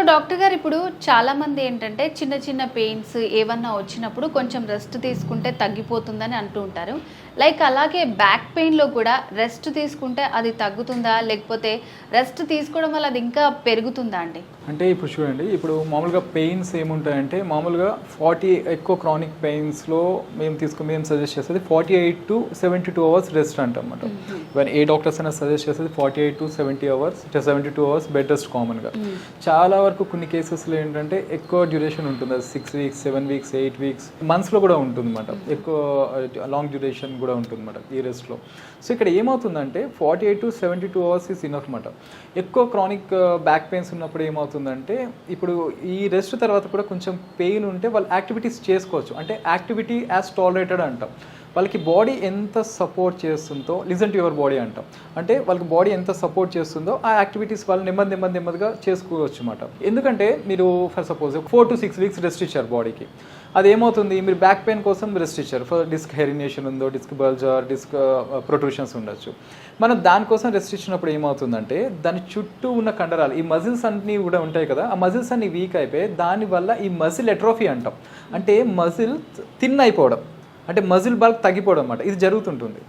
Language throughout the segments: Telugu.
డాక్టర్ గారు ఇప్పుడు చాలామంది ఏంటంటే చిన్న చిన్న పెయిన్స్ ఏమన్నా వచ్చినప్పుడు కొంచెం రెస్ట్ తీసుకుంటే తగ్గిపోతుందని అంటూ ఉంటారు. లైక్ అలాగే బ్యాక్ పెయిన్లో కూడా రెస్ట్ తీసుకుంటే అది తగ్గుతుందా, లేకపోతే రెస్ట్ తీసుకోవడం వల్ల అది ఇంకా పెరుగుతుందా అండి? అంటే ఇప్పుడు చూడండి, ఇప్పుడు మామూలుగా పెయిన్స్ ఏముంటాయంటే మామూలుగా ఎక్కువ క్రానిక్ పెయిన్స్లో మేము సజెస్ట్ చేసేది 48 to 72 అవర్స్ రెస్ట్ అంటమాట. ఈవెన్ ఏ డాక్టర్స్ అయినా సజెస్ట్ చేసేది 48 to 70 hours, 72 hours bed rest కామన్గా. చాలా వరకు కొన్ని కేసెస్లో ఏంటంటే ఎక్కువ డ్యూరేషన్ ఉంటుంది, అది 6 weeks, 7 weeks, 8 weeks, మంత్స్లో కూడా ఉంటుంది అన్నమాట. ఎక్కువ లాంగ్ డ్యూరేషన్ కూడా ఉంటుంది అన్నమాట ఈ రెస్ట్లో. సో ఇక్కడ ఏమవుతుందంటే 48 to 72 అవర్స్ ఈస్ ఇనఫ్ అన్నమాట. ఎక్కువ క్రానిక్ బ్యాక్ పెయిన్స్ ఉన్నప్పుడు ఏమవుతుందంటే ఇప్పుడు ఈ రెస్ట్ తర్వాత కూడా కొంచెం పెయిన్ ఉంటే వాళ్ళు యాక్టివిటీస్ చేసుకోవచ్చు. అంటే యాక్టివిటీ యాజ్ టాలరేటెడ్ అంటాం. వాళ్ళకి బాడీ ఎంత సపోర్ట్ చేస్తుందో, లిజన్ టు యువర్ బాడీ అంటాం. అంటే వాళ్ళకి బాడీ ఎంత సపోర్ట్ చేస్తుందో ఆ యాక్టివిటీస్ వాళ్ళు నెమ్మదిగా చేసుకోవచ్చు అన్నమాట. ఎందుకంటే మీరు for suppose 4 to 6 weeks rest ఇచ్చారు బాడీకి, అదేమవుతుంది, మీరు బ్యాక్ పెయిన్ కోసం రెస్ట్ ఇచ్చారు, ఫర్ డిస్క్ హెరినేషన్ ఉందో, డిస్క్ బల్జ్ ఆర్ డిస్క్ ప్రొట్రూషన్స్ ఉండొచ్చు. మనం దానికోసం రెస్ట్ ఇచ్చినప్పుడు ఏమవుతుందంటే దాని చుట్టూ ఉన్న కండరాలు, ఈ మజిల్స్ అన్నీ కూడా ఉంటాయి కదా, ఆ మజిల్స్ అన్ని వీక్ అయిపోయి దానివల్ల ఈ మజిల్ ఎట్రోఫీ అంటాం. అంటే మజిల్ థిన్ అయిపోవడం, అంటే మజిల్ బల్క్ తగ్గిపోవడం అన్నమాట. ఇది జరుగుతుంటుంది.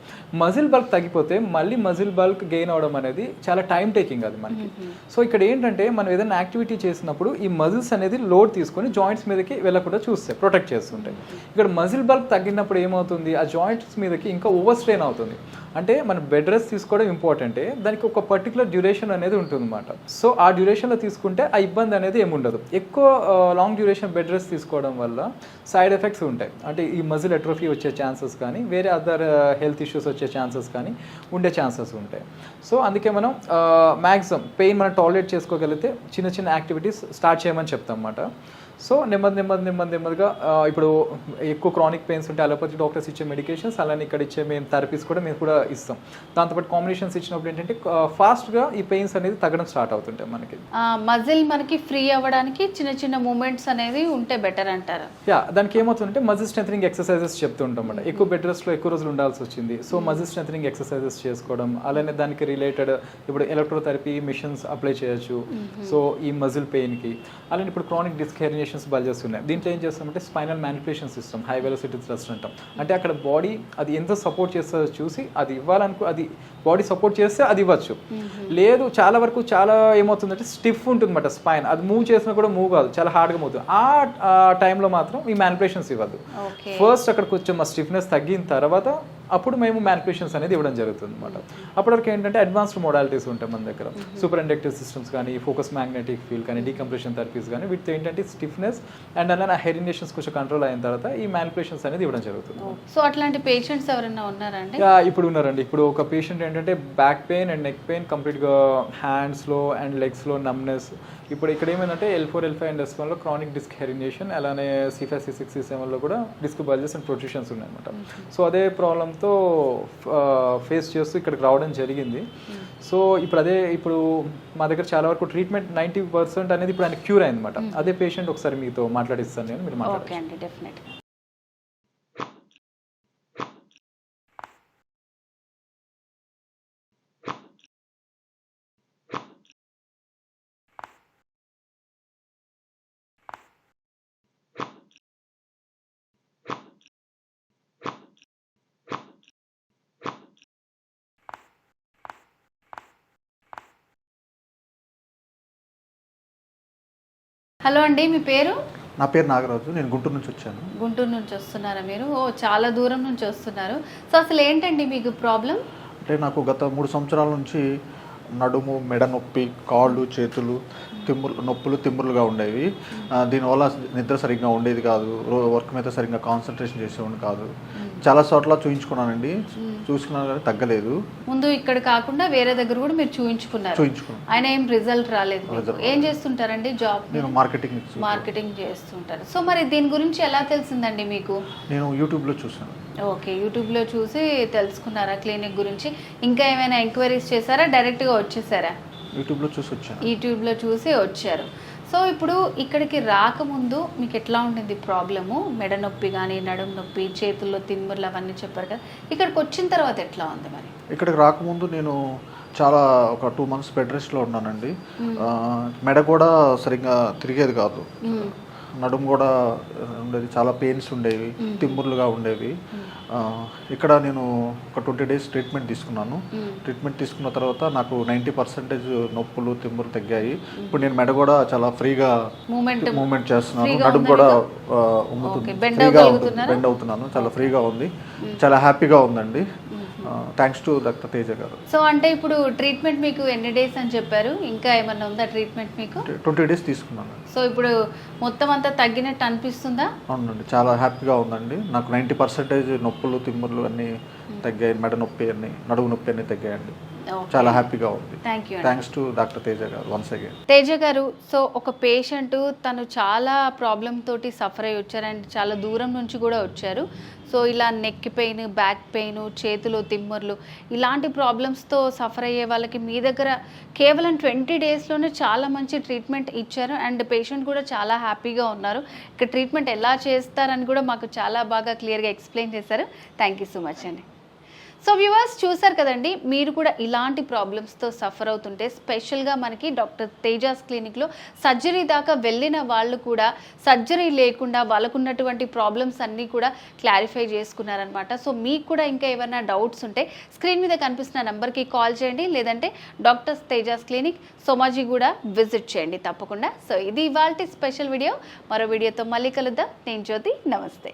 మజిల్ బల్క్ తగ్గిపోతే మళ్ళీ మజిల్ బల్క్ గెయిన్ అవడం అనేది చాలా టైం టేకింగ్ అది మనకి. సో ఇక్కడ ఏంటంటే మనం ఏదైనా యాక్టివిటీ చేసినప్పుడు ఈ మజిల్స్ అనేది లోడ్ తీసుకొని జాయింట్స్ మీదకి వెళ్ళకుండా చూస్తాయి, ప్రొటెక్ట్ చేస్తుంటాయి. ఇక్కడ మజిల్ బల్క్ తగ్గినప్పుడు ఏమవుతుంది, ఆ జాయింట్స్ మీదకి ఇంకా ఓవర్ స్ట్రెయిన్ అవుతుంది. అంటే మన బెడ్ రెస్ట్ తీసుకోవడం ఇంపార్టెంటే, దానికి ఒక పర్టికులర్ డ్యూరేషన్ అనేది ఉంటుంది అన్నమాట. సో ఆ డ్యూరేషన్లో తీసుకుంటే ఆ ఇబ్బంది అనేది ఏముండదు. ఎక్కువ లాంగ్ డ్యూరేషన్ బెడ్ రెస్ట్ తీసుకోవడం వల్ల సైడ్ ఎఫెక్ట్స్ ఉంటాయి. అంటే ఈ మజిల్ ఎట్రోఫీ వచ్చే ఛాన్సెస్ కానీ, వేరే అదర్ హెల్త్ ఇష్యూస్ వచ్చే ఛాన్సెస్ కానీ ఉండే ఛాన్సెస్ ఉంటాయి. సో అందుకే మనం మ్యాక్సిమం పెయిన్ మనం టాలరేట్ చేసుకోగలిగితే చిన్న చిన్న యాక్టివిటీస్ స్టార్ట్ చేయమని చెప్తాం అన్నమాట. సో నెమ్మదిగా ఇప్పుడు ఎక్కువ క్రానిక్ పెయిన్స్ ఉంటే అలోపతి డాక్టర్స్ ఇచ్చే మెడికేషన్స్, అలానే ఇక్కడ ఇచ్చే మేము థెరపీస్ కూడా మేము కూడా ఇస్తాం. దాంతోపాటు కాంబినేషన్స్ ఇచ్చినప్పుడు ఏంటంటే ఫాస్ట్గా ఈ పెయిన్స్ అనేది తగ్గడం స్టార్ట్ అవుతుంటాయి మనకి. మజిల్ మనకి ఫ్రీ అవ్వడానికి చిన్న చిన్న మూమెంట్స్ అనేది ఉంటే బెటర్ అంటారు. దానికి ఏమవుతుందంటే మజిల్ స్ట్రెంథనింగ్ ఎక్సర్సైజెస్ చెప్తుంటాం అన్నమాట. ఎక్కువ బెడ్ రెస్ట్లో ఎక్కువ రోజులు ఉండాల్సి వచ్చింది, సో మజిల్ స్ట్రెంథనింగ్ ఎక్సర్సైజెస్ చేసుకోవడం, అలానే దానికి రిలేటెడ్ ఇప్పుడు ఎలక్ట్రోథెరపీ మిషన్స్ అప్లై చేయొచ్చు. సో ఈ మజిల్ పెయిన్కి, అలానే ఇప్పుడు క్రానిక్ డిస్క్ హెరినేషన్ బల్జెస్ ఉన్నాయి. దీంట్లో ఏం చేస్తామంటే spinal manipulation system, high velocity thrust అంటాం. అంటే అక్కడ బాడీ అది ఎంత సపోర్ట్ చేస్తుందో చూసి అది ఇవ్వాలనుకో, అది బాడీ సపోర్ట్ చేస్తే అది ఇవ్వచ్చు. లేదు చాలా వరకు చాలా ఏమవుతుందంటే స్టిఫ్ ఉంటుంది అన్నమాట స్పైన్, అది మూవ్ చేసినా కూడా మూవ్ కాదు, చాలా హార్డ్గా మూవ్ అవుతుంది. ఆ టైంలో మాత్రం ఈ మ్యానిపులేషన్స్ ఇవ్వద్దు. ఫస్ట్ అక్కడ కొంచెం ఆ స్టిఫ్నెస్ తగ్గిన తర్వాత అప్పుడు మేము మ్యానిపులేషన్స్ అనేది ఇవ్వడం జరుగుతుంది అనమాట. అప్పటివరకు ఏంటంటే అడ్వాన్స్డ్ మోడాలిటీస్ ఉంటాయి మన దగ్గర, సూపర్ ఇండక్టివ్ సిస్టమ్స్ కానీ, ఫోకస్ మ్యాగ్నెటిక్ ఫీల్డ్ కానీ, డీకంప్రెషన్ థెరపీస్ కానీ, వీటితో ఏంటంటే స్టిఫ్నెస్ అండ్ అలానే ఆ హెరినేషన్స్ కొంచెం కంట్రోల్ అయిన తర్వాత ఈ మ్యానిపులేషన్స్ అనేది ఇవ్వడం జరుగుతుంది. సో అట్లాంటి పేషెంట్స్ ఎవరైనా ఉన్నారండి? ఇప్పుడు ఉన్నారండి. ఇప్పుడు ఒక పేషెంట్ ఏంటంటే back pain and neck pain, కంప్లీట్గా హ్యాండ్స్లో అండ్ లెగ్స్లో నమ్నెస్. ఇప్పుడు ఇక్కడ ఏమైందంటే L4, L5 అండ్ S1లో క్రానిక్ డిస్క్ హెరినేషన్, అలానే C5, C6, C7లో కూడా డిస్క్ బల్జెస్ అండ్ ప్రొట్రూషన్స్ ఉన్నాయన్నమాట. సో అదే ప్రాబ్లంతో ఫేస్ చేస్తూ ఇక్కడికి రావడం జరిగింది. సో ఇప్పుడు మా దగ్గర చాలా వరకు ట్రీట్మెంట్ 90% అనేది ఇప్పుడు ఆయన క్యూర్ అయిందన్నమాట. అదే పేషెంట్ ఒకసారి మీతో మాట్లాడిస్తాను నేను, మీరు మాట్లాడండి. హలో అండి, మీ పేరు? నా పేరు నాగరాజు, నేను గుంటూరు నుంచి వచ్చాను. గుంటూరు నుంచి వస్తున్నారా మీరు? చాలా దూరం నుంచి వస్తున్నారు. సో అసలు ఏంటండి మీకు ప్రాబ్లం? అంటే నాకు గత 3 సంవత్సరాల నుంచి నడుము, మెడ నొప్పి, కాళ్ళు, చేతులు తిమ్మురులుగా ఉండేవి. దీనివల్ల నిద్ర సరిగ్గా ఉండేది కాదు, వర్క్ మీద సరిగ్గా కాన్సన్ట్రేషన్ చేసేవాడిని కాదు. చాలా చోట్ల చూయించుకున్నానండి, చూసుకున్నా కానీ తగ్గలేదు. ముందు ఇక్కడ కాకుండా వేరే దగ్గర కూడా మీరు చూయించుకున్నారు? ఆయన ఏం రిజల్ట్ రాలేదు. ఏం చేస్తుంటారండి జాబ్? నేను మార్కెటింగ్ చేస్తుంటారు. సో మరి దీని గురించి ఎలా తెలిసిందండి మీకు? నేను యూట్యూబ్లో చూసాను. ఓకే, యూట్యూబ్లో చూసి తెలుసుకున్నారా క్లినిక్ గురించి? ఇంకా ఏమైనా ఎంక్వైరీస్ చేశారా, డైరెక్ట్గా వచ్చేసారా? యూట్యూబ్లో చూసి వచ్చారు. సో ఇప్పుడు ఇక్కడికి రాకముందు మీకు ఎట్లా ఉండింది ప్రాబ్లము? మెడ నొప్పి కానీ, నడుము నొప్పి, చేతుల్లో తిమ్ముర్లు అవన్నీ చెప్పారు కదా, ఇక్కడికి వచ్చిన తర్వాత ఎట్లా ఉంది మరి? ఇక్కడికి రాకముందు నేను చాలా ఒక 2 months బెడ్ రెస్ట్లో ఉన్నానండి. మెడ కూడా సరిగ్గా తిరిగేది కాదు, నడుము కూడా ఉండేది, చాలా పెయిన్స్ ఉండేవి, తిమ్ముర్లుగా ఉండేవి. ఇక్కడ నేను ఒక 20 days ట్రీట్మెంట్ తీసుకున్నాను. ట్రీట్మెంట్ తీసుకున్న తర్వాత నాకు 90% నొప్పులు తిమ్మురు తగ్గాయి. ఇప్పుడు నేను మెడ కూడా చాలా ఫ్రీగా మూమెంట్ చేస్తున్నాను, నడుము కూడా ఫ్రీగా బెండ్ అవుతున్నాను, చాలా ఫ్రీగా ఉంది, చాలా హ్యాపీగా ఉందండి. థ్యాంక్స్ టు డాక్టర్ తేజ గారు. సో అంటే ఇప్పుడు ట్రీట్మెంట్ మీకు ఎన్ని డేస్ అని చెప్పారు, ఇంకా ఏమన్నా ఉందా ట్రీట్మెంట్ మీకు? 20 days తీసుకున్నాను. సో ఇప్పుడు మొత్తం అంతా తగ్గినట్టు అనిపిస్తుందా? అవునండి, చాలా హ్యాపీగా ఉందండి. నాకు 90% నొప్పులు తిమ్ముర్లు అన్నీ తగ్గాయి, మెడ నొప్పి అన్ని, నడుము నొప్పి అన్నీ తగ్గాయండి. చాలా హ్యాపీగా ఉంది. థ్యాంక్స్ టు డాక్టర్ తేజ గారు వన్స్ అగైన్. తేజ గారు, సో ఒక పేషెంట్ తను చాలా ప్రాబ్లం తోటి సఫర్ అయ్యి వచ్చారు అండ్ చాలా దూరం నుంచి కూడా వచ్చారు. సో ఇలా నెక్ పెయిన్, బ్యాక్ పెయిన్, చేతులు తిమ్మర్లు ఇలాంటి ప్రాబ్లమ్స్తో సఫర్ అయ్యే వాళ్ళకి మీ దగ్గర కేవలం 20 daysలోనే చాలా మంచి ట్రీట్మెంట్ ఇచ్చారు అండ్ పేషెంట్ కూడా చాలా హ్యాపీగా ఉన్నారు. ఇక్కడ ట్రీట్మెంట్ ఎలా చేస్తారని కూడా మాకు చాలా బాగా క్లియర్గా ఎక్స్ప్లెయిన్ చేశారు. థ్యాంక్ యూ సో మచ్ అండి. సో వ్యూవర్స్ చూసారు కదండి, మీరు కూడా ఇలాంటి ప్రాబ్లమ్స్తో సఫర్ అవుతుంటే స్పెషల్గా మనకి డాక్టర్ తేజాస్ క్లినిక్లో సర్జరీ దాకా వెళ్ళిన వాళ్ళు కూడా సర్జరీ లేకుండా వాళ్ళకున్నటువంటి ప్రాబ్లమ్స్ అన్నీ కూడా క్లారిఫై చేసుకున్నారనమాట. సో మీకు కూడా ఇంకా ఏమైనా డౌట్స్ ఉంటే స్క్రీన్ మీద కనిపిస్తున్న నెంబర్కి కాల్ చేయండి, లేదంటే డాక్టర్ తేజాస్ క్లినిక్ సోమాజీ కూడా విజిట్ చేయండి తప్పకుండా. సో ఇది ఇవాల్టి స్పెషల్ వీడియో. మరో వీడియోతో మళ్ళీ కలుద్దాం. నేను జ్యోతి, నమస్తే.